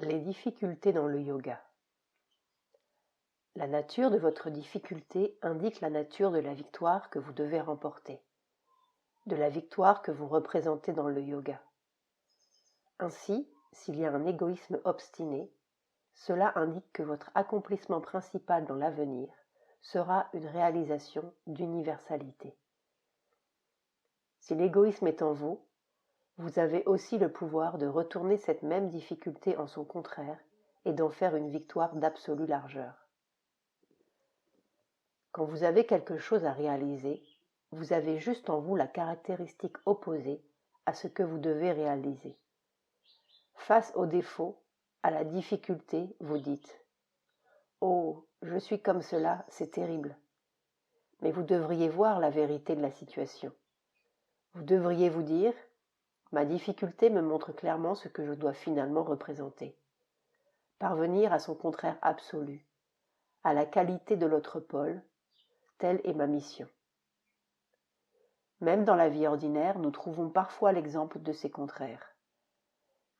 Les difficultés dans le yoga. La nature de votre difficulté indique la nature de la victoire que vous devez remporter, de la victoire que vous représentez dans le yoga. Ainsi, s'il y a un égoïsme obstiné, cela indique que votre accomplissement principal dans l'avenir sera une réalisation d'universalité. Si l'égoïsme est en vous, vous avez aussi le pouvoir de retourner cette même difficulté en son contraire et d'en faire une victoire d'absolue largeur. Quand vous avez quelque chose à réaliser, vous avez juste en vous la caractéristique opposée à ce que vous devez réaliser. Face au défaut, à la difficulté, vous dites « Oh, je suis comme cela, c'est terrible ». Mais vous devriez voir la vérité de la situation. Vous devriez vous dire « Ma difficulté me montre clairement ce que je dois finalement représenter. Parvenir à son contraire absolu, à la qualité de l'autre pôle, telle est ma mission. » Même dans la vie ordinaire, nous trouvons parfois l'exemple de ces contraires.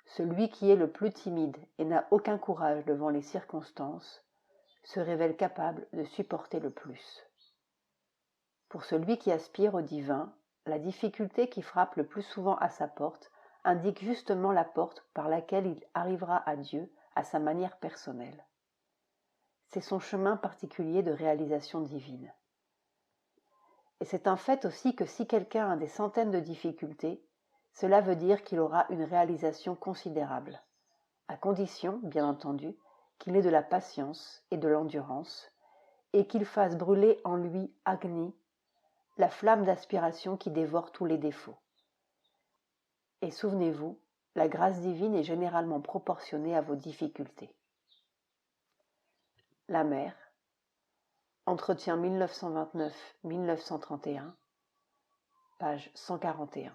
Celui qui est le plus timide et n'a aucun courage devant les circonstances se révèle capable de supporter le plus. Pour celui qui aspire au divin, la difficulté qui frappe le plus souvent à sa porte indique justement la porte par laquelle il arrivera à Dieu à sa manière personnelle. C'est son chemin particulier de réalisation divine. Et c'est un fait aussi que si quelqu'un a des centaines de difficultés, cela veut dire qu'il aura une réalisation considérable, à condition, bien entendu, qu'il ait de la patience et de l'endurance, et qu'il fasse brûler en lui Agni, la flamme d'aspiration qui dévore tous les défauts. Et souvenez-vous, la grâce divine est généralement proportionnée à vos difficultés. La mère, Entretien 1929-1931, page 141.